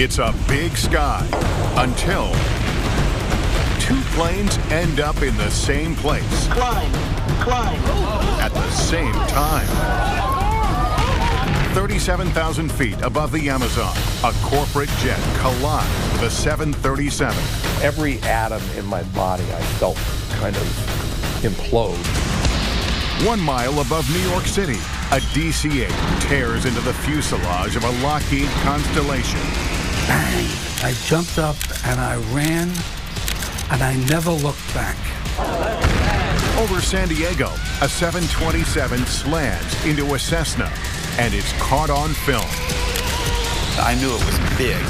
It's a big sky until two planes end up in the same place. Climb. At the same time. 37,000 feet above the Amazon, a corporate jet collides with a 737. Every atom in my body I felt kind of implode. 1 mile above New York City, a DC-8 tears into the fuselage of a Lockheed Constellation. Bang! I jumped up and I ran, and I never looked back. Over San Diego, a 727 slams into a Cessna, and it's caught on film. I knew it was big,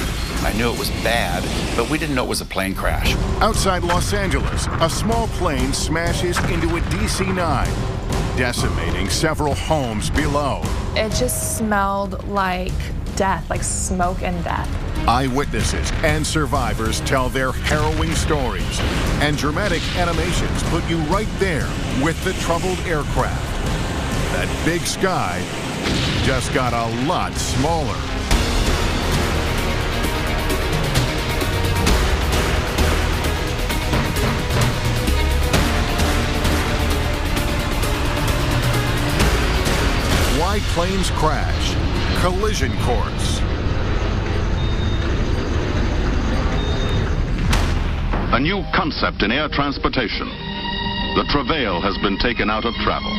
I knew it was bad, but we didn't know it was a plane crash. Outside Los Angeles, a small plane smashes into a DC-9, decimating several homes below. It just smelled like death, like smoke and death. Eyewitnesses and survivors tell their harrowing stories, and dramatic animations put you right there with the troubled aircraft. That big sky just got a lot smaller. Why planes crash. Collision course. A new concept in air transportation. The travail has been taken out of travel.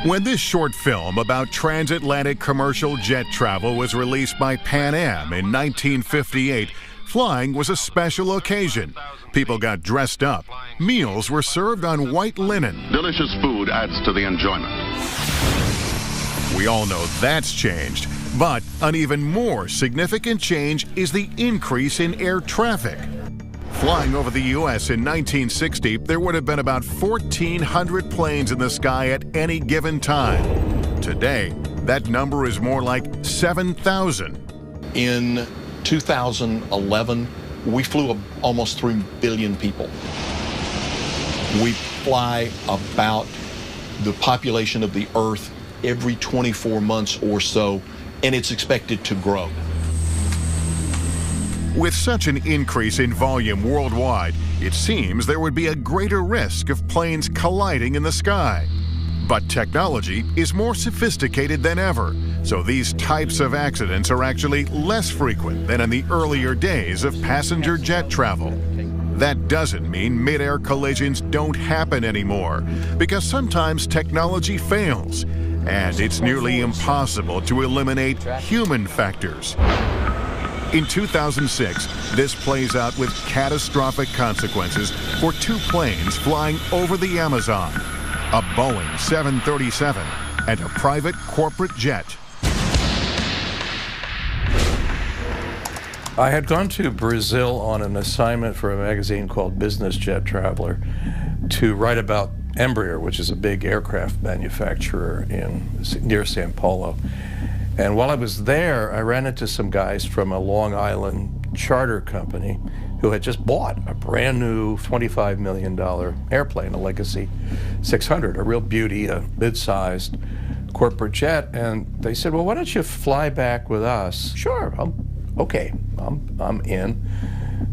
When this short film about transatlantic commercial jet travel was released by Pan Am in 1958, flying was a special occasion. People got dressed up. Meals were served on white linen. Delicious food adds to the enjoyment. We all know that's changed, but an even more significant change is the increase in air traffic. Flying over the U.S. in 1960, there would have been about 1,400 planes in the sky at any given time. Today, that number is more like 7,000. In 2011, we flew almost 3 billion people. We fly about the population of the Earth every 24 months or so, and it's expected to grow. With such an increase in volume worldwide, it seems there would be a greater risk of planes colliding in the sky. But technology is more sophisticated than ever, so these types of accidents are actually less frequent than in the earlier days of passenger jet travel. That doesn't mean mid-air collisions don't happen anymore, because sometimes technology fails, and it's nearly impossible to eliminate human factors. In 2006, this plays out with catastrophic consequences for two planes flying over the Amazon, a Boeing 737 and a private corporate jet. I had gone to Brazil on an assignment for a magazine called Business Jet Traveler to write about Embraer, which is a big aircraft manufacturer near Sao Paulo. And while I was there, I ran into some guys from a Long Island charter company who had just bought a brand new $25 million airplane, a Legacy 600, a real beauty, a mid-sized corporate jet. And they said, well, why don't you fly back with us? Sure, I'm in.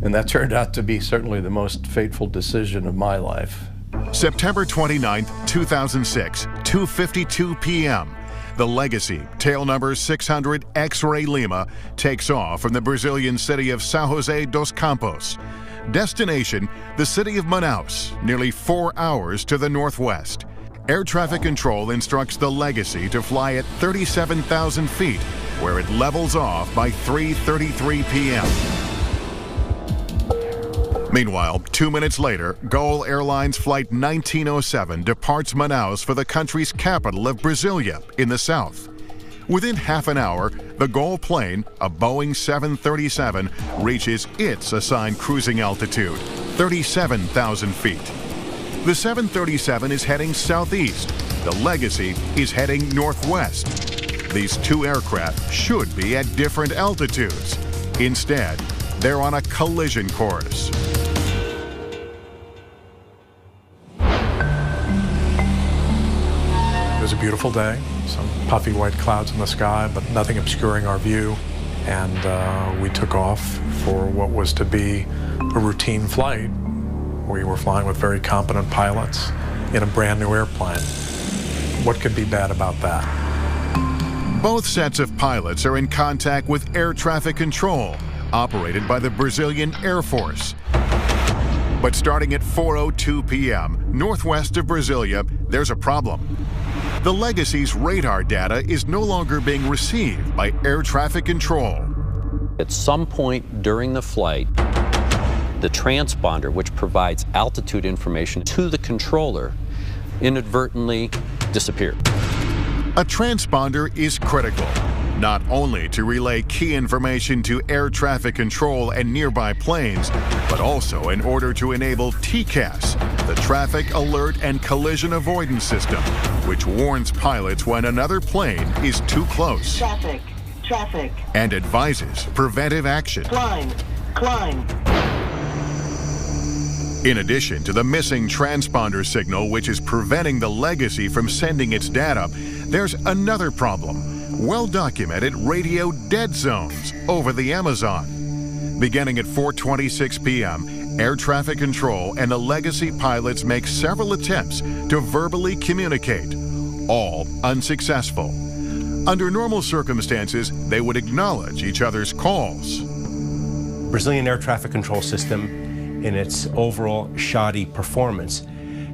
And that turned out to be certainly the most fateful decision of my life. September 29, 2006, 2:52 p.m. The Legacy, tail number 600 X-Ray Lima, takes off from the Brazilian city of São José dos Campos. Destination, the city of Manaus, nearly 4 hours to the northwest. Air traffic control instructs the Legacy to fly at 37,000 feet, where it levels off by 3:33 p.m. Meanwhile, 2 minutes later, Gol Airlines Flight 1907 departs Manaus for the country's capital of Brasilia in the south. Within half an hour, the Gol plane, a Boeing 737, reaches its assigned cruising altitude, 37,000 feet. The 737 is heading southeast. The Legacy is heading northwest. These two aircraft should be at different altitudes. Instead, they're on a collision course. It was a beautiful day, some puffy white clouds in the sky, but nothing obscuring our view. and we took off for what was to be a routine flight. We were flying with very competent pilots in a brand new airplane. What could be bad about that? Both sets of pilots are in contact with air traffic control, operated by the Brazilian Air Force. But starting at 4:02 p.m. northwest of Brasilia, there's a problem. The Legacy's radar data is no longer being received by air traffic control. At some point during the flight, the transponder, which provides altitude information to the controller, inadvertently disappeared. A transponder is critical, not only to relay key information to air traffic control and nearby planes, but also in order to enable TCAS, the Traffic Alert and Collision Avoidance System, which warns pilots when another plane is too close. Traffic. And advises preventive action. Climb. In addition to the missing transponder signal, which is preventing the Legacy from sending its data, there's another problem: well-documented radio dead zones over the Amazon. Beginning at 4:26 p.m., air traffic control and the Legacy pilots make several attempts to verbally communicate, all unsuccessful. Under normal circumstances, they would acknowledge each other's calls. Brazilian air traffic control system, in its overall shoddy performance,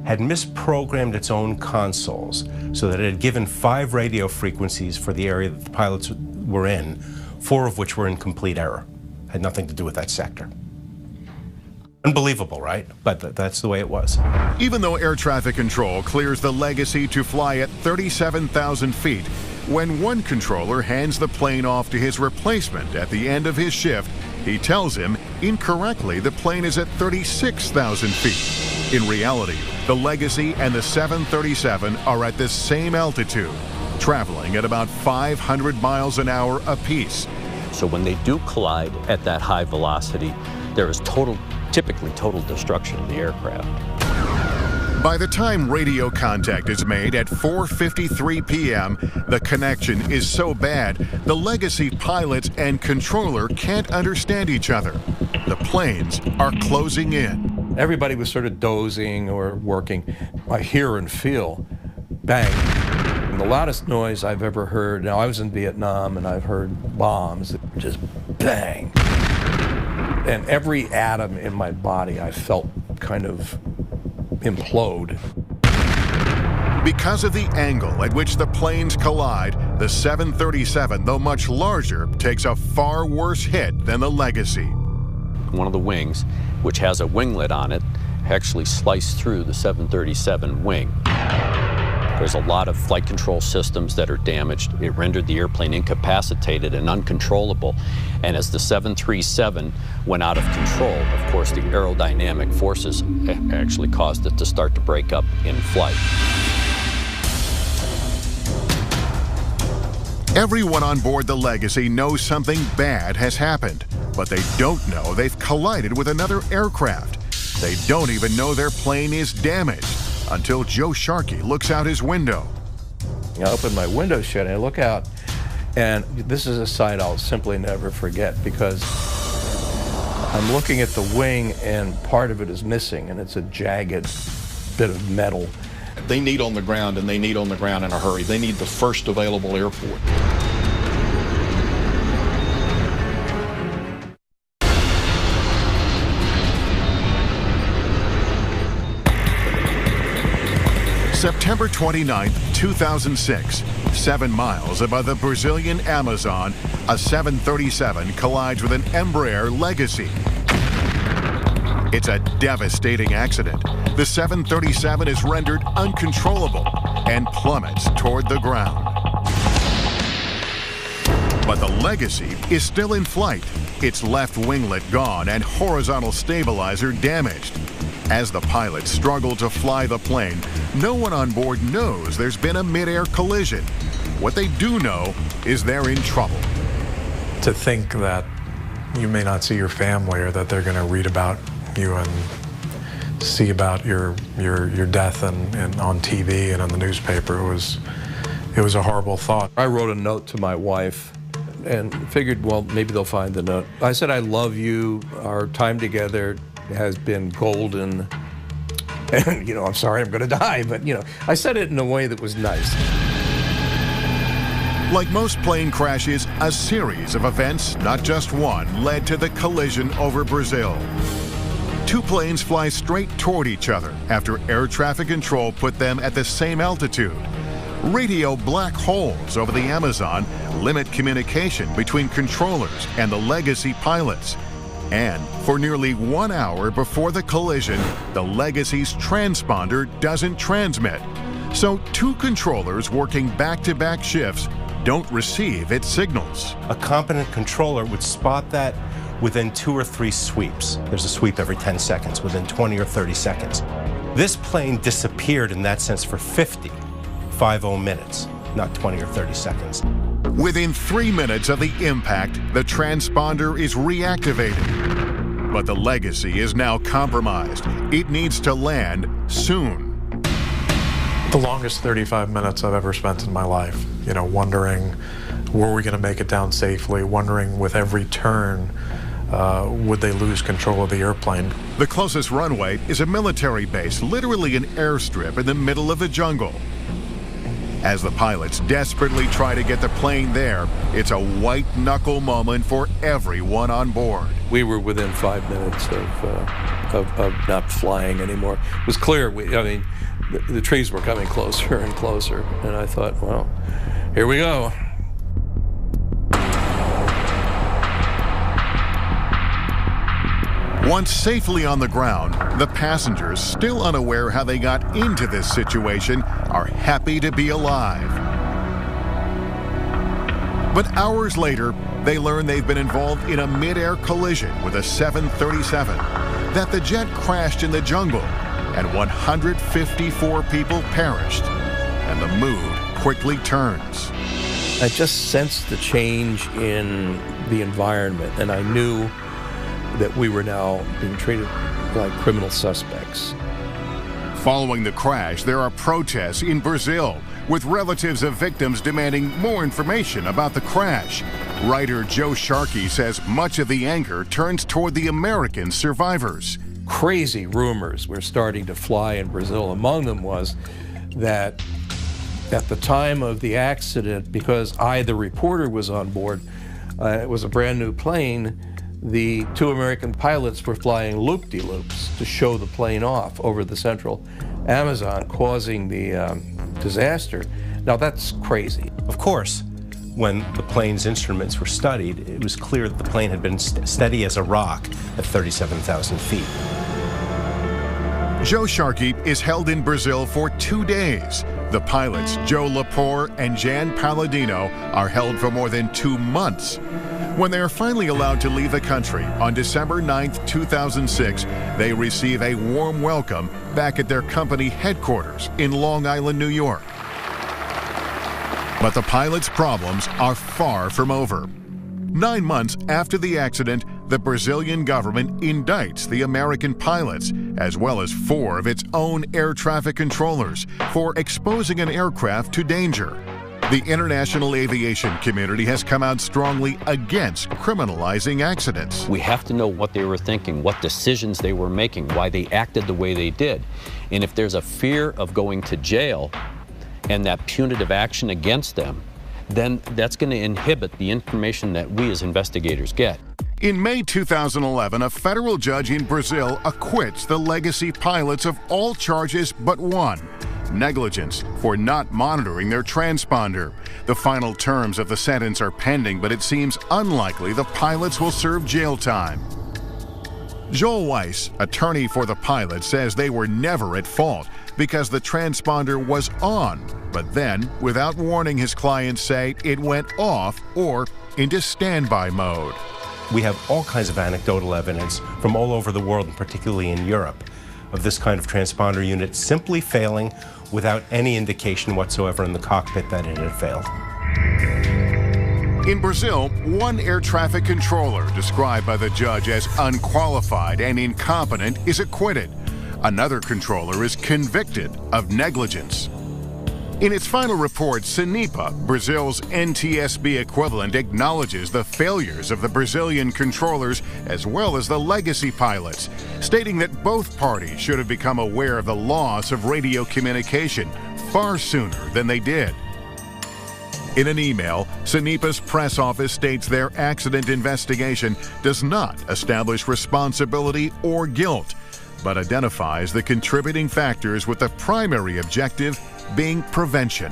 had misprogrammed its own consoles so that it had given 5 radio frequencies for the area that the pilots were in, 4 of which were in complete error. Had nothing to do with that sector. Unbelievable, right? But that's the way it was. Even though air traffic control clears the Legacy to fly at 37,000 feet, when one controller hands the plane off to his replacement at the end of his shift, he tells him incorrectly the plane is at 36,000 feet. In reality, the Legacy and the 737 are at the same altitude, traveling at about 500 miles an hour apiece. So when they do collide at that high velocity, there is typically total destruction of the aircraft. By the time radio contact is made at 4:53 p.m., the connection is so bad, the Legacy pilots and controller can't understand each other. The planes are closing in. Everybody was sort of dozing or working. I hear and feel bang. And the loudest noise I've ever heard, now I was in Vietnam and I've heard bombs, just bang. And every atom in my body I felt kind of implode. Because of the angle at which the planes collide, the 737, though much larger, takes a far worse hit than the Legacy. One of the wings, which has a winglet on it, actually sliced through the 737 wing. There's a lot of flight control systems that are damaged. It rendered the airplane incapacitated and uncontrollable. And as the 737 went out of control, of course, the aerodynamic forces actually caused it to start to break up in flight. Everyone on board the Legacy knows something bad has happened, but they don't know they've collided with another aircraft. They don't even know their plane is damaged until Joe Sharkey looks out his window. I open my window shut and I look out, and this is a sight I'll simply never forget, because I'm looking at the wing and part of it is missing, and it's a jagged bit of metal. They need on the ground, and they need on the ground in a hurry. They need the first available airport. September 29, 2006, 7 miles above the Brazilian Amazon, a 737 collides with an Embraer Legacy. It's a devastating accident. The 737 is rendered uncontrollable and plummets toward the ground. But the Legacy is still in flight, its left winglet gone and horizontal stabilizer damaged. As the pilots struggle to fly the plane, no one on board knows there's been a mid-air collision. What they do know is they're in trouble. To think that you may not see your family, or that they're going to read about you and see about your death and on TV and on the newspaper, it was a horrible thought. I wrote a note to my wife and figured, well, maybe they'll find the note. I said, I love you. Our time together has been golden. And, you know, I'm sorry I'm going to die. But, you know, I said it in a way that was nice. Like most plane crashes, a series of events, not just one, led to the collision over Brazil. Two planes fly straight toward each other after air traffic control put them at the same altitude. Radio black holes over the Amazon limit communication between controllers and the legacy pilots. And for nearly 1 hour before the collision, the Legacy's transponder doesn't transmit. So two controllers working back-to-back shifts don't receive its signals. A competent controller would spot that within 2 or 3 sweeps. There's a sweep every 10 seconds, within 20 or 30 seconds. This plane disappeared in that sense for 50 minutes, not 20 or 30 seconds. Within 3 minutes of the impact, the transponder is reactivated. But the Legacy is now compromised. It needs to land soon. The longest 35 minutes I've ever spent in my life, you know, wondering, were we going to make it down safely, wondering with every turn, would they lose control of the airplane? The closest runway is a military base, literally an airstrip in the middle of the jungle. As the pilots desperately try to get the plane there, it's a white-knuckle moment for everyone on board. We were within 5 minutes of not flying anymore. It was clear, the trees were coming closer and closer, and I thought, well, here we go. Once safely on the ground, the passengers, still unaware how they got into this situation, are happy to be alive. But hours later, they learn they've been involved in a mid-air collision with a 737, that the jet crashed in the jungle, and 154 people perished, and the mood quickly turns. I just sensed the change in the environment, and I knew that we were now being treated like criminal suspects. Following the crash, there are protests in Brazil, with relatives of victims demanding more information about the crash. Writer Joe Sharkey says much of the anger turns toward the American survivors. Crazy rumors were starting to fly in Brazil. Among them was that at the time of the accident, because the reporter, was on board, it was a brand new plane, the two American pilots were flying loop-de-loops to show the plane off over the central Amazon, causing the disaster. Now that's crazy. Of course, when the plane's instruments were studied, it was clear that the plane had been steady as a rock at 37,000 feet. Joe Sharkey is held in Brazil for 2 days. The pilots, Joe Lepore and Jan Palladino, are held for more than 2 months. When they are finally allowed to leave the country on December 9th, 2006, they receive a warm welcome back at their company headquarters in Long Island, New York. But the pilots' problems are far from over. 9 months after the accident, the Brazilian government indicts the American pilots, as well as 4 of its own air traffic controllers, for exposing an aircraft to danger. The international aviation community has come out strongly against criminalizing accidents. We have to know what they were thinking, what decisions they were making, why they acted the way they did. And if there's a fear of going to jail and that punitive action against them, then that's going to inhibit the information that we as investigators get. In May 2011, a federal judge in Brazil acquits the Legacy pilots of all charges but one: negligence for not monitoring their transponder. The final terms of the sentence are pending, but it seems unlikely the pilots will serve jail time. Joel Weiss, attorney for the pilots, says they were never at fault because the transponder was on, but then, without warning, his clients say it went off or into standby mode. We have all kinds of anecdotal evidence from all over the world, and particularly in Europe, of this kind of transponder unit simply failing without any indication whatsoever in the cockpit that it had failed. In Brazil, one air traffic controller, described by the judge as unqualified and incompetent, is acquitted. Another controller is convicted of negligence. In its final report, SENIPA, Brazil's NTSB equivalent, acknowledges the failures of the Brazilian controllers as well as the legacy pilots, stating that both parties should have become aware of the loss of radio communication far sooner than they did. In an email, SENIPA's press office states their accident investigation does not establish responsibility or guilt, but identifies the contributing factors with the primary objective being prevention.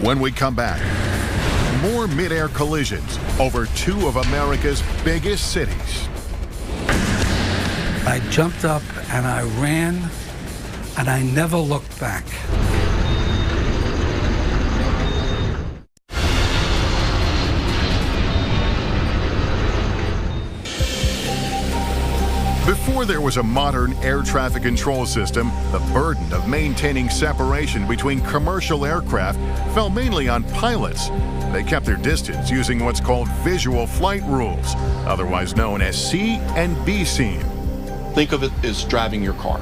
When we come back, more mid-air collisions over two of America's biggest cities. I jumped up and I ran, and I never looked back. Before there was a modern air traffic control system, the burden of maintaining separation between commercial aircraft fell mainly on pilots. They kept their distance using what's called visual flight rules, otherwise known as C and B scene. Think of it as driving your car.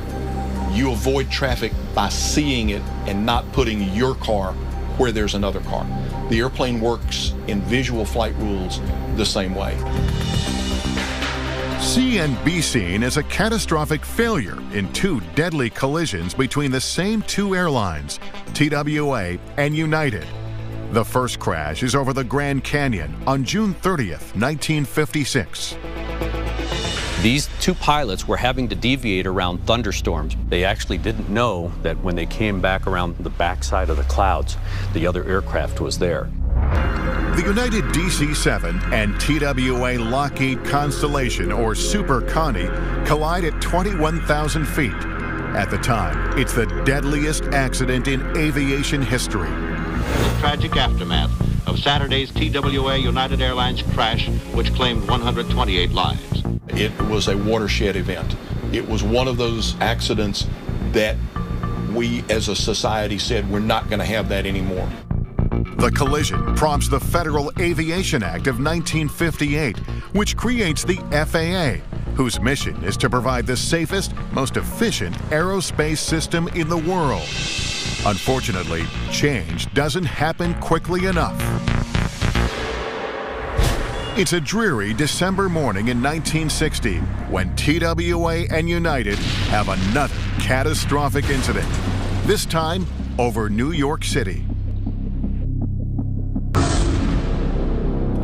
You avoid traffic by seeing it and not putting your car where there's another car. The airplane works in visual flight rules the same way. C and B scene is a catastrophic failure in two deadly collisions between the same two airlines, TWA and United. The first crash is over the Grand Canyon on June 30th, 1956. These two pilots were having to deviate around thunderstorms. They actually didn't know that when they came back around the backside of the clouds, the other aircraft was there. The United DC-7 and TWA Lockheed Constellation, or Super Connie, collide at 21,000 feet. At the time, it's the deadliest accident in aviation history. The tragic aftermath of Saturday's TWA United Airlines crash, which claimed 128 lives. It was a watershed event. It was one of those accidents that we as a society said we're not going to have that anymore. The collision prompts the Federal Aviation Act of 1958, which creates the FAA, whose mission is to provide the safest, most efficient aerospace system in the world. Unfortunately, change doesn't happen quickly enough. It's a dreary December morning in 1960 when TWA and United have another catastrophic incident, this time over New York City.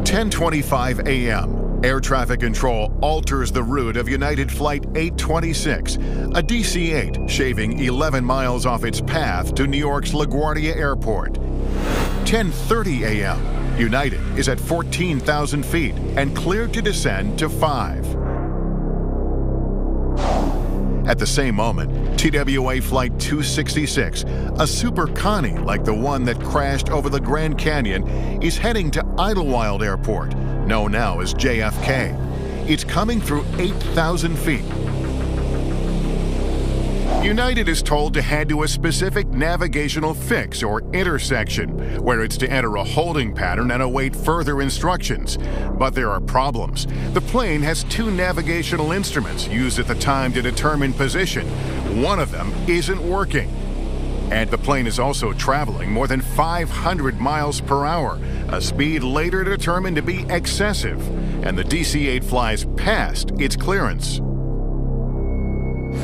10:25 a.m., air traffic control alters the route of United Flight 826, a DC-8 shaving 11 miles off its path to New York's LaGuardia Airport. 10:30 a.m., United is at 14,000 feet and cleared to descend to 5. At the same moment, TWA Flight 266, a Super Connie like the one that crashed over the Grand Canyon, is heading to Idlewild Airport, known now as JFK. It's coming through 8,000 feet. United is told to head to a specific navigational fix or intersection, where it's to enter a holding pattern and await further instructions. But there are problems. The plane has two navigational instruments used at the time to determine position. One of them isn't working. And the plane is also traveling more than 500 miles per hour, a speed later determined to be excessive. And the DC-8 flies past its clearance.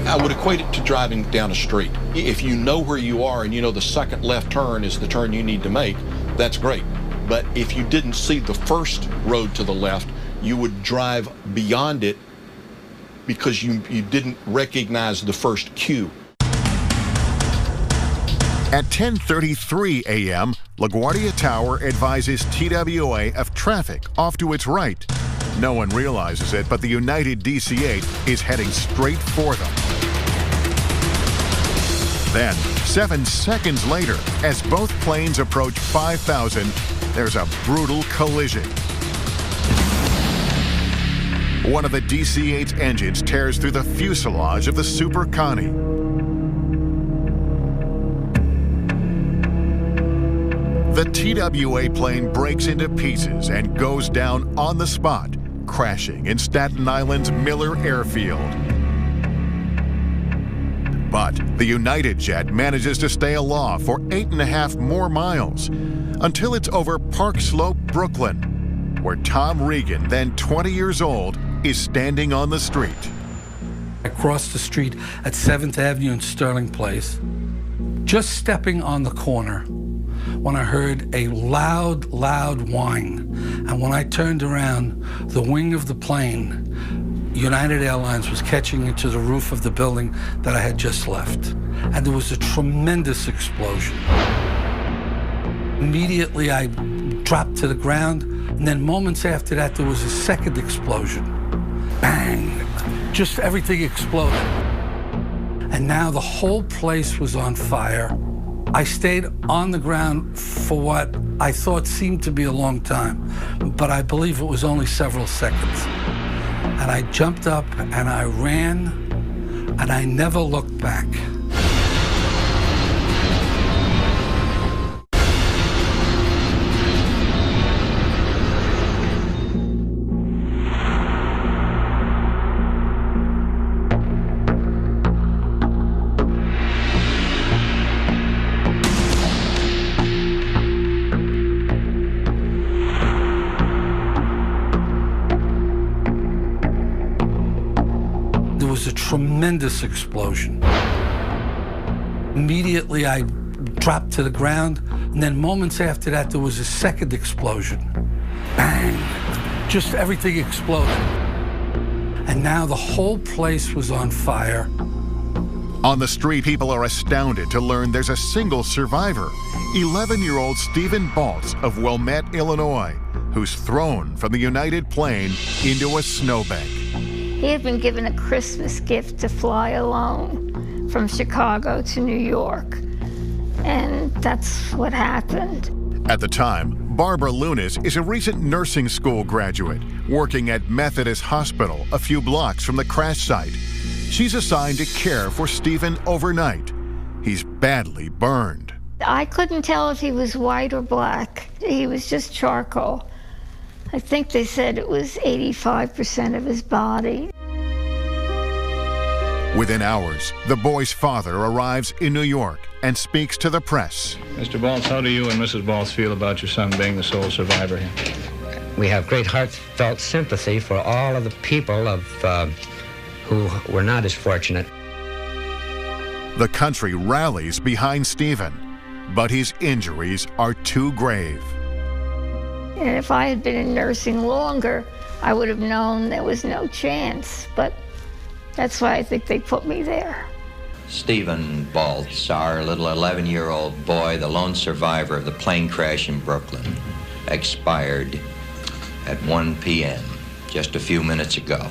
I would equate it to driving down a street. If you know where you are and you know the second left turn is the turn you need to make, that's great. But if you didn't see the first road to the left, you would drive beyond it because you didn't recognize the first cue. At 10:33 a.m., LaGuardia Tower advises TWA of traffic off to its right. No one realizes it, but the United DC-8 is heading straight for them. Then, 7 seconds later, as both planes approach 5,000, there's a brutal collision. One of the DC-8's engines tears through the fuselage of the Super Connie. The TWA plane breaks into pieces and goes down on the spot, crashing in Staten Island's Miller Airfield. But the United jet manages to stay aloft for 8.5 more miles until it's over Park Slope, Brooklyn, where Tom Regan, then 20 years old, is standing on the street. I crossed the street at 7th Avenue and Sterling Place, just stepping on the corner, when I heard a loud whine. And when I turned around, the wing of the plane, United Airlines, was catching into the roof of the building that I had just left. And there was a tremendous explosion. Immediately, I dropped to the ground, and then moments after that, there was a second explosion. Bang! Just everything exploded. And now the whole place was on fire. I stayed on the ground for what I thought seemed to be a long time, but I believe it was only several seconds. And I jumped up and I ran, and I never looked back. There was a tremendous explosion. Immediately, I dropped to the ground, and then moments after that, there was a second explosion. Bang! Just everything exploded. And now the whole place was on fire. On the street, people are astounded to learn there's a single survivor, 11-year-old Stephen Baltz of Wilmette, Illinois, who's thrown from the United plane into a snowbank. He had been given a Christmas gift to fly alone from Chicago to New York, and that's what happened. At the time, Barbara Lunis is a recent nursing school graduate working at Methodist Hospital a few blocks from the crash site. She's assigned to care for Stephen overnight. He's badly burned. I couldn't tell if he was white or black. He was just charcoal. I think they said it was 85% of his body. Within hours, the boy's father arrives in New York and speaks to the press. Mr. Baltz, how do you and Mrs. Baltz feel about your son being the sole survivor here? We have great heartfelt sympathy for all of the people who were not as fortunate. The country rallies behind Stephen, but his injuries are too grave. And if I had been in nursing longer, I would have known there was no chance. But that's why I think they put me there. Stephen Baltz, our little 11-year-old boy, the lone survivor of the plane crash in Brooklyn, expired at 1 p.m., just a few minutes ago.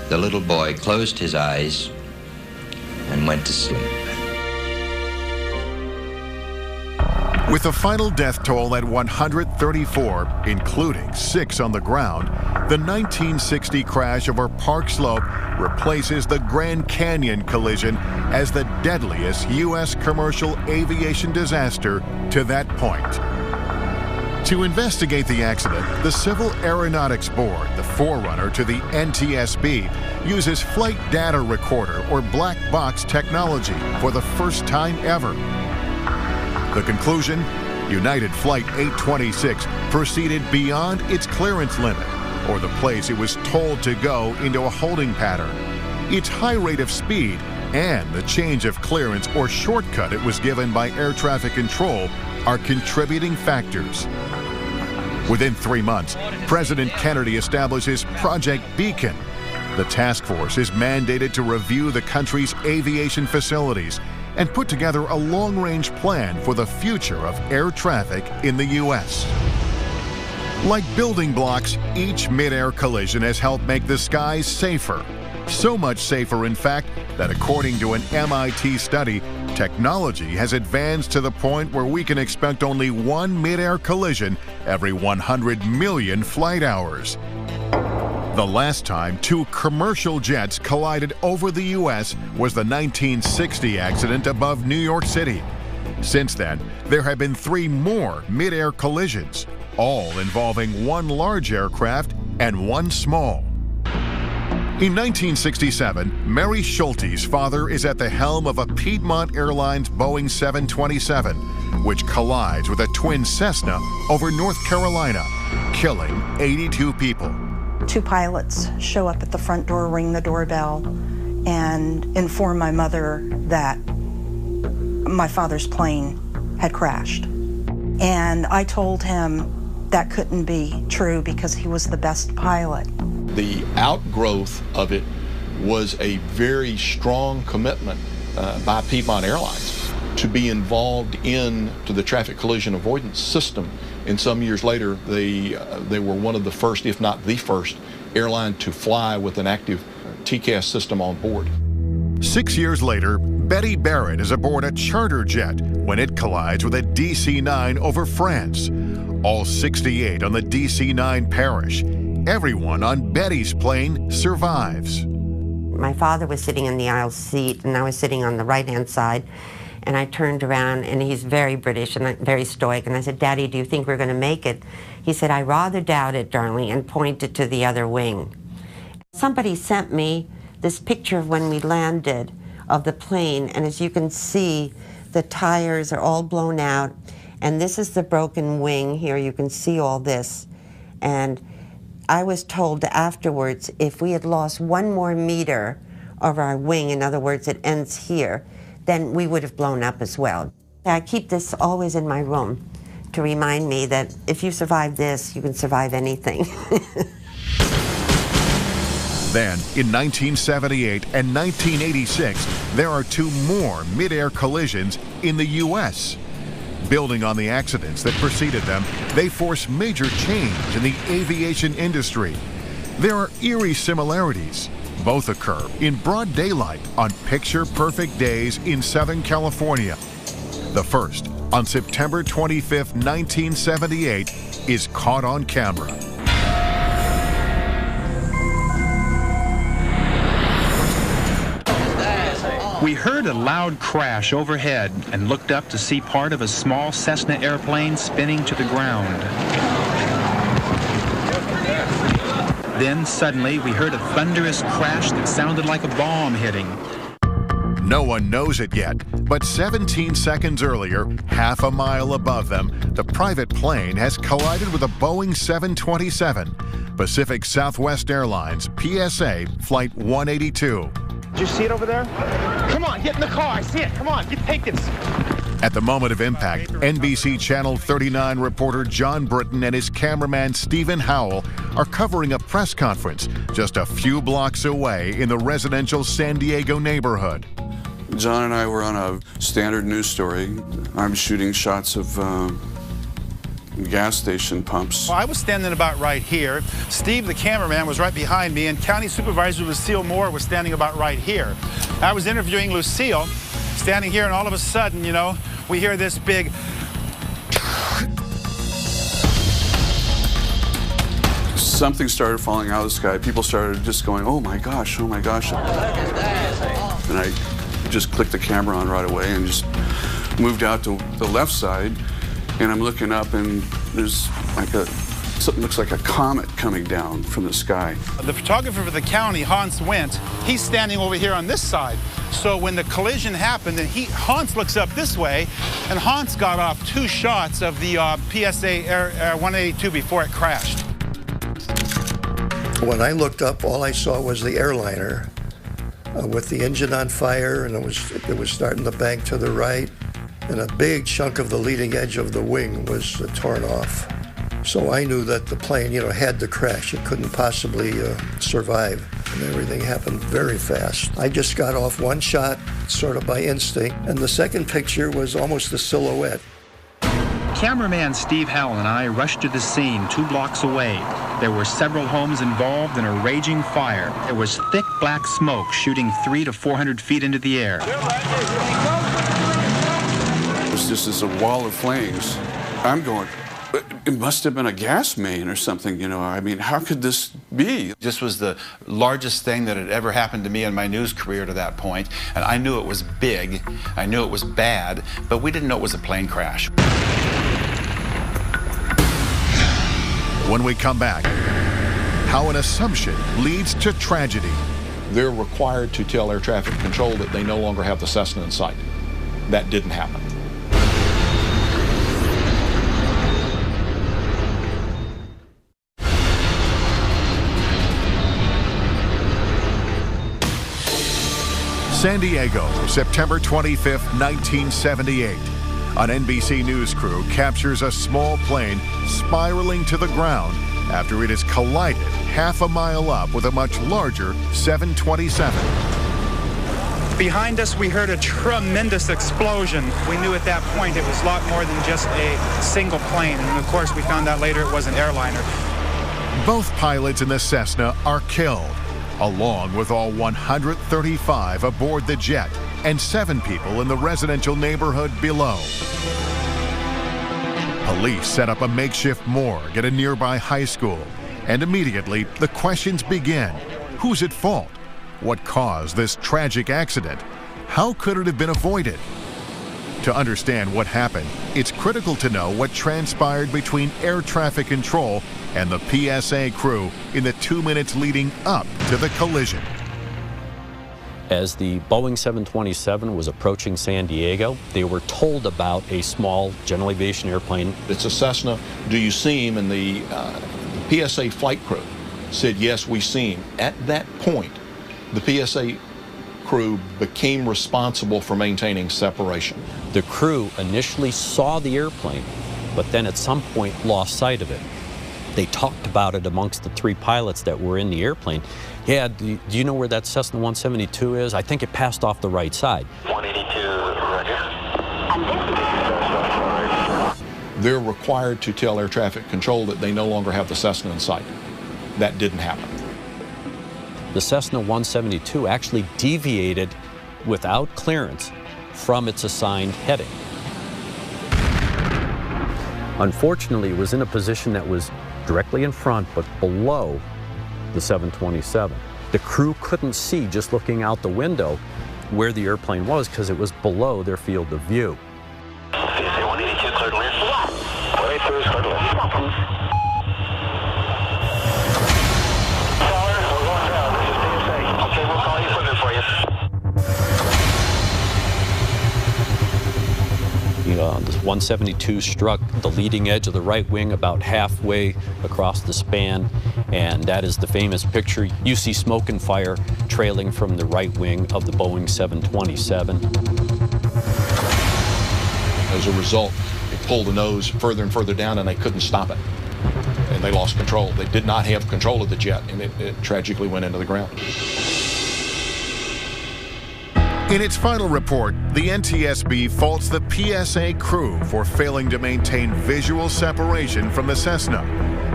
The little boy closed his eyes and went to sleep. With the final death toll at 134, including 6 on the ground, the 1960 crash over Park Slope replaces the Grand Canyon collision as the deadliest U.S. commercial aviation disaster to that point. To investigate the accident, the Civil Aeronautics Board, the forerunner to the NTSB, uses flight data recorder or black box technology for the first time ever. The conclusion? United Flight 826 proceeded beyond its clearance limit, or the place it was told to go, into a holding pattern. Its high rate of speed and the change of clearance or shortcut it was given by air traffic control are contributing factors. Within 3 months, President Kennedy establishes Project Beacon. The task force is mandated to review the country's aviation facilities and put together a long-range plan for the future of air traffic in the U.S. Like building blocks, each mid-air collision has helped make the skies safer. So much safer, in fact, that according to an MIT study, technology has advanced to the point where we can expect only one mid-air collision every 100 million flight hours. The last time 2 commercial jets collided over the U.S. was the 1960 accident above New York City. Since then, there have been 3 more mid-air collisions, all involving 1 large aircraft and 1 small. In 1967, Mary Schulte's father is at the helm of a Piedmont Airlines Boeing 727, which collides with a twin Cessna over North Carolina, killing 82 people. 2 pilots show up at the front door, ring the doorbell, and inform my mother that my father's plane had crashed. And I told him that couldn't be true because he was the best pilot. The outgrowth of it was a very strong commitment by Piedmont Airlines to be involved into the traffic collision avoidance system. And some years later, they were one of the first, if not the first, airline to fly with an active TCAS system on board. 6 years later, Betty Barrett is aboard a charter jet when it collides with a DC-9 over France. All 68 on the DC-9 perish. Everyone on Betty's plane survives. My father was sitting in the aisle seat, and I was sitting on the right-hand side. And I turned around, and he's very British and very stoic. And I said, "Daddy, do you think we're going to make it?" He said, "I rather doubt it, darling," and pointed to the other wing. Somebody sent me this picture of when we landed of the plane. And as you can see, the tires are all blown out. And this is the broken wing here. You can see all this. And I was told afterwards, if we had lost 1 more meter of our wing, in other words, it ends here, then we would have blown up as well. I keep this always in my room to remind me that if you survive this, you can survive anything. Then, in 1978 and 1986, there are 2 more mid-air collisions in the U.S. Building on the accidents that preceded them, they force major change in the aviation industry. There are eerie similarities. Both occur in broad daylight on picture-perfect days in Southern California. The first, on September 25, 1978, is caught on camera. We heard a loud crash overhead and looked up to see part of a small Cessna airplane spinning to the ground. Then suddenly we heard a thunderous crash that sounded like a bomb hitting. No one knows it yet, but 17 seconds earlier, half a mile above them, the private plane has collided with a Boeing 727, Pacific Southwest Airlines PSA Flight 182. Did you see it over there? Come on, get in the car. I see it. Come on, take this. At the moment of impact, NBC Channel 39 reporter John Britton and his cameraman Stephen Howell are covering a press conference just a few blocks away in the residential San Diego neighborhood. John and I were on a standard news story. I'm shooting shots of gas station pumps. Well, I was standing about right here. Steve, the cameraman, was right behind me, and County Supervisor Lucille Moore was standing about right here. I was interviewing Lucille, standing here, and all of a sudden, you know, we hear this big... Something started falling out of the sky. People started just going, oh my gosh, oh my gosh. And I just clicked the camera on right away and just moved out to the left side. And I'm looking up, and there's like something looks like a comet coming down from the sky. The photographer for the county, Hans Wendt, he's standing over here on this side. So when the collision happened, and Hans looks up this way, and Hans got off 2 shots of the PSA Air 182 before it crashed. When I looked up, all I saw was the airliner with the engine on fire, and it was starting to bank to the right. And a big chunk of the leading edge of the wing was torn off. So I knew that the plane, you know, had to crash. It couldn't possibly survive. And everything happened very fast. I just got off 1 shot, sort of by instinct, and the second picture was almost a silhouette. Cameraman Steve Howell and I rushed to the scene 2 blocks away. There were several homes involved in a raging fire. There was thick black smoke shooting 300 to 400 feet into the air. Just as a wall of flames. I'm going, it must have been a gas main or something, you know. I mean, how could this be? This was the largest thing that had ever happened to me in my news career to that point, and I knew it was big, I knew it was bad, but we didn't know it was a plane crash. When we come back, how an assumption leads to tragedy. They're required to tell air traffic control that they no longer have the Cessna in sight. That didn't happen. San Diego, September 25, 1978. An NBC News crew captures a small plane spiraling to the ground after it has collided half a mile up with a much larger 727. Behind us, we heard a tremendous explosion. We knew at that point it was a lot more than just a single plane. And of course, we found out later it was an airliner. Both pilots in the Cessna are killed, along with all 135 aboard the jet and 7 people in the residential neighborhood below. Police set up a makeshift morgue at a nearby high school, and immediately the questions begin. Who's at fault? What caused this tragic accident? How could it have been avoided? To understand what happened, it's critical to know what transpired between air traffic control and the PSA crew in the 2 minutes leading up to the collision. As the Boeing 727 was approaching San Diego, they were told about a small general aviation airplane. It's a Cessna. Do you see him? And the PSA flight crew said, yes, we see him. At that point, the PSA crew became responsible for maintaining separation. The crew initially saw the airplane, but then at some point lost sight of it. They talked about it amongst the 3 pilots that were in the airplane. Yeah, do you know where that Cessna 172 is? I think it passed off the right side. 182, roger. They're required to tell air traffic control that they no longer have the Cessna in sight. That didn't happen. The Cessna 172 actually deviated without clearance from its assigned heading. Unfortunately, it was in a position that was directly in front but below the 727. The crew couldn't see, just looking out the window, where the airplane was because it was below their field of view. PSA 182 cleared land. 182 is cleared land. Tower, we're going down. This is PSA. Okay, we'll call you equipment for you. The 172 struck the leading edge of the right wing about halfway across the span, and that is the famous picture. You see smoke and fire trailing from the right wing of the Boeing 727. As a result, it pulled the nose further and further down, and they couldn't stop it. And they lost control. They did not have control of the jet, and it tragically went into the ground. In its final report, the NTSB faults the PSA crew for failing to maintain visual separation from the Cessna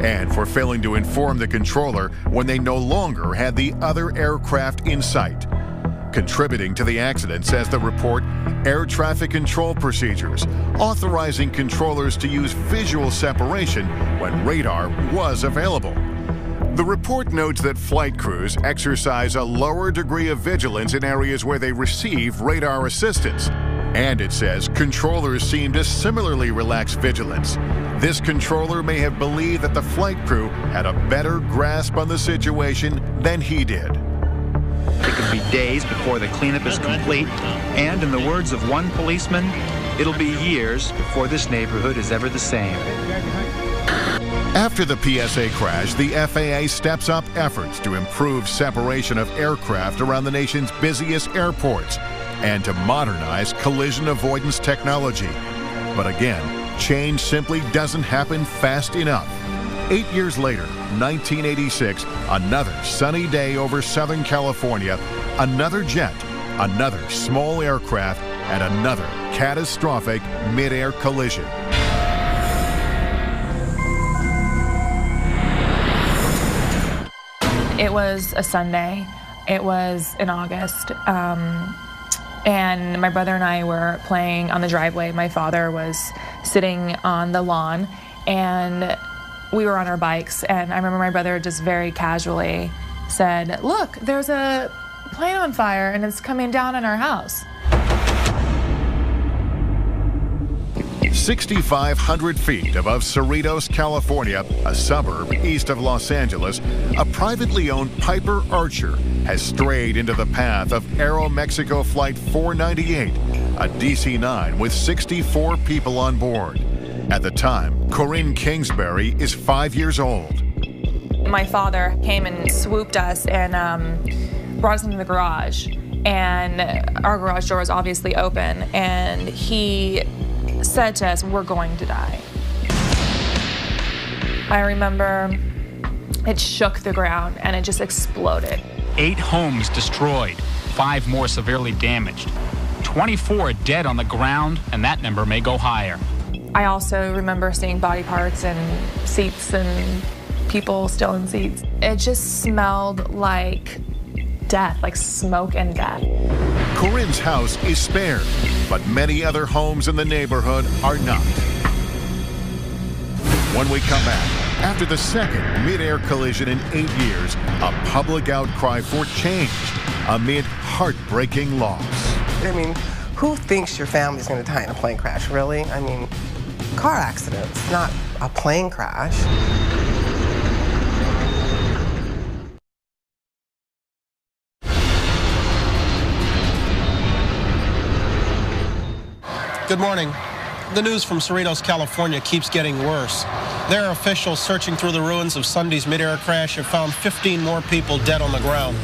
and for failing to inform the controller when they no longer had the other aircraft in sight. Contributing to the accident, says the report, air traffic control procedures, authorizing controllers to use visual separation when radar was available. The report notes that flight crews exercise a lower degree of vigilance in areas where they receive radar assistance. And it says controllers seem to similarly relax vigilance. This controller may have believed that the flight crew had a better grasp on the situation than he did. It could be days before the cleanup is complete, and in the words of one policeman, it'll be years before this neighborhood is ever the same. After the PSA crash, the FAA steps up efforts to improve separation of aircraft around the nation's busiest airports and to modernize collision avoidance technology. But again, change simply doesn't happen fast enough. 8 years later, 1986, another sunny day over Southern California, another jet, another small aircraft, and another catastrophic mid-air collision. It was a Sunday. It was in August. And my brother and I were playing on the driveway. My father was sitting on the lawn, and we were on our bikes. And I remember my brother just very casually said, "Look, there's a plane on fire, and it's coming down on our house." 6,500 feet above Cerritos, California, a suburb east of Los Angeles, a privately owned Piper Archer has strayed into the path of Aeromexico Flight 498, a DC-9 with 64 people on board. At the time, Corinne Kingsbury is 5 years old. My father came and swooped us and brought us into the garage. And our garage door was obviously open. And he said to us, "We're going to die." I remember it shook the ground and it just exploded. 8 homes destroyed, 5 more severely damaged, 24 dead on the ground, and that number may go higher. I also remember seeing body parts and seats and people still in seats. It just smelled like death, like smoke and death. Corinne's house is spared, but many other homes in the neighborhood are not. When we come back, after the second mid-air collision in 8 years, a public outcry for change amid heartbreaking loss. I mean, who thinks your family's going to die in a plane crash, really? I mean, car accidents, not a plane crash. Good morning. The news from Cerritos, California keeps getting worse. There, officials searching through the ruins of Sunday's mid-air crash have found 15 more people dead on the ground.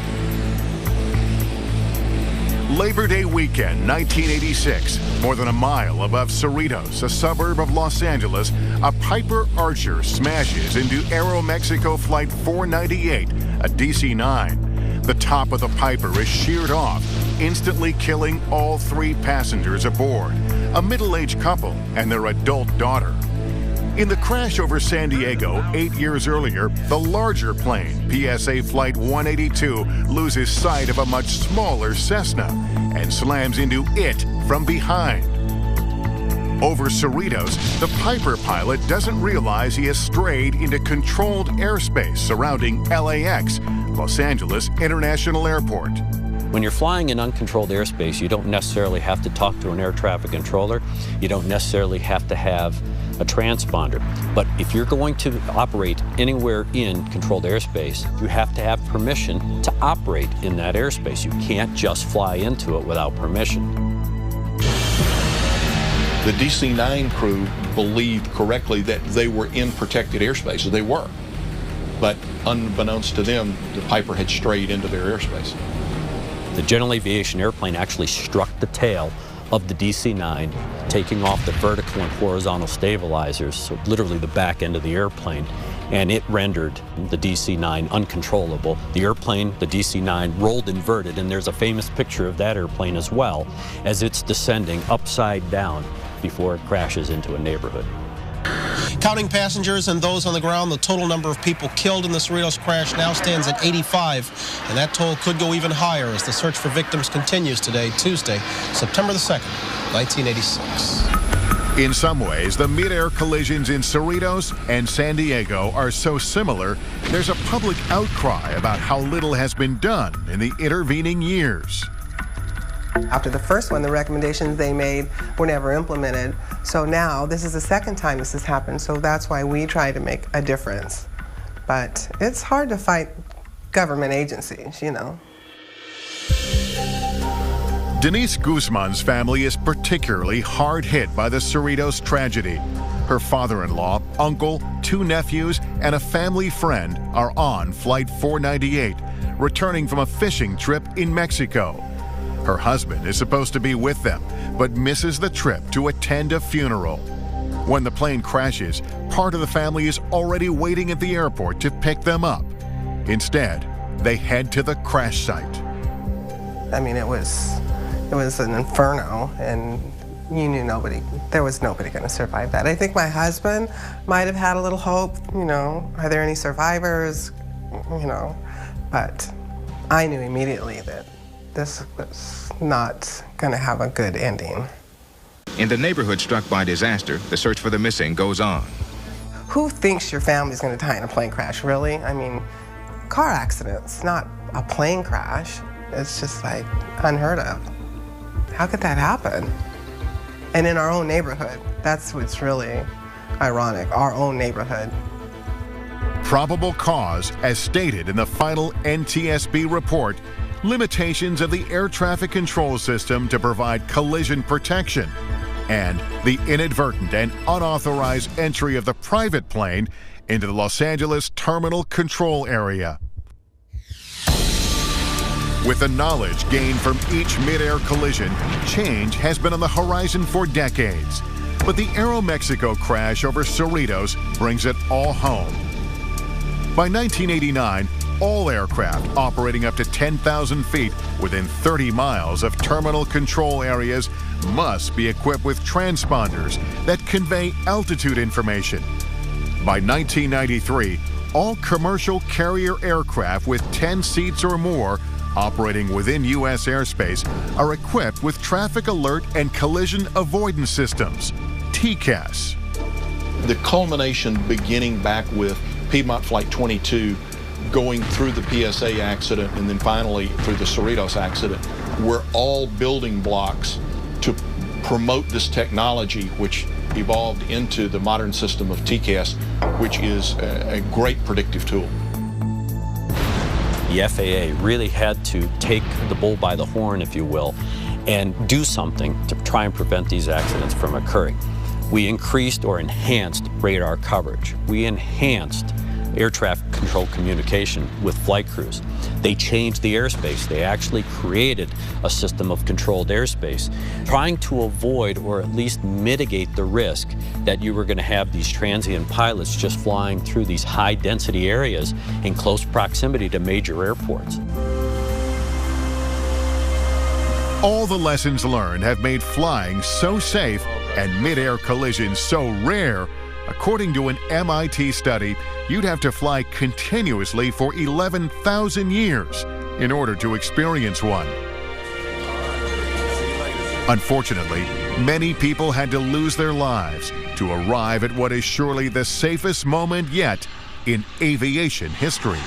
Labor Day weekend, 1986, more than a mile above Cerritos, a suburb of Los Angeles, a Piper Archer smashes into Aeromexico Flight 498, a DC-9. The top of the Piper is sheared off, instantly killing all 3 passengers aboard, a middle-aged couple and their adult daughter. In the crash over San Diego 8 years earlier, the larger plane, PSA Flight 182, loses sight of a much smaller Cessna and slams into it from behind. Over Cerritos, the Piper pilot doesn't realize he has strayed into controlled airspace surrounding LAX, Los Angeles International Airport. When you're flying in uncontrolled airspace, you don't necessarily have to talk to an air traffic controller. You don't necessarily have to have a transponder. But if you're going to operate anywhere in controlled airspace, you have to have permission to operate in that airspace. You can't just fly into it without permission. The DC-9 crew believed correctly that they were in protected airspace. They were. But unbeknownst to them, the Piper had strayed into their airspace. The general aviation airplane actually struck the tail of the DC-9, taking off the vertical and horizontal stabilizers, so literally the back end of the airplane, and it rendered the DC-9 uncontrollable. The airplane, the DC-9, rolled inverted, and there's a famous picture of that airplane as well, as it's descending upside down before it crashes into a neighborhood. Counting passengers and those on the ground, the total number of people killed in the Cerritos crash now stands at 85, and that toll could go even higher as the search for victims continues today, Tuesday, September the 2nd, 1986. In some ways, the mid-air collisions in Cerritos and San Diego are so similar, there's a public outcry about how little has been done in the intervening years. After the first one, the recommendations they made were never implemented. So now, this is the second time this has happened, so that's why we try to make a difference. But it's hard to fight government agencies, you know. Denise Guzman's family is particularly hard hit by the Cerritos tragedy. Her father-in-law, uncle, 2 nephews, and a family friend are on Flight 498, returning from a fishing trip in Mexico. Her husband is supposed to be with them, but misses the trip to attend a funeral. When the plane crashes, part of the family is already waiting at the airport to pick them up. Instead, they head to the crash site. I mean, it was an inferno, and you knew there was nobody going to survive that. I think my husband might have had a little hope, you know, are there any survivors, you know, but I knew immediately that this was not going to have a good ending. In the neighborhood struck by disaster, the search for the missing goes on. Who thinks your family's going to die in a plane crash, really? I mean, car accidents, not a plane crash. It's just like unheard of. How could that happen? and in our own neighborhood. That's what's really ironic, our own neighborhood. Probable cause, as stated in the final NTSB report, limitations of the air traffic control system to provide collision protection, and the inadvertent and unauthorized entry of the private plane into the Los Angeles terminal control area. With the knowledge gained from each mid-air collision, change has been on the horizon for decades. But the Aeromexico crash over Cerritos brings it all home. By 1989, all aircraft operating up to 10,000 feet within 30 miles of terminal control areas must be equipped with transponders that convey altitude information. By 1993, all commercial carrier aircraft with 10 seats or more operating within U.S. airspace are equipped with traffic alert and collision avoidance systems, TCAS. The culmination beginning back with Piedmont Flight 22 going through the PSA accident and then finally through the Cerritos accident were all building blocks to promote this technology, which evolved into the modern system of TCAS, which is a great predictive tool. The FAA really had to take the bull by the horn, if you will, and do something to try and prevent these accidents from occurring. We increased or enhanced radar coverage. We enhanced air traffic control communication with flight crews. They changed the airspace. They actually created a system of controlled airspace, trying to avoid or at least mitigate the risk that you were going to have these transient pilots just flying through these high-density areas in close proximity to major airports. All the lessons learned have made flying so safe and mid-air collisions so rare. According to an MIT study, you'd have to fly continuously for 11,000 years in order to experience one. Unfortunately, many people had to lose their lives to arrive at what is surely the safest moment yet in aviation history.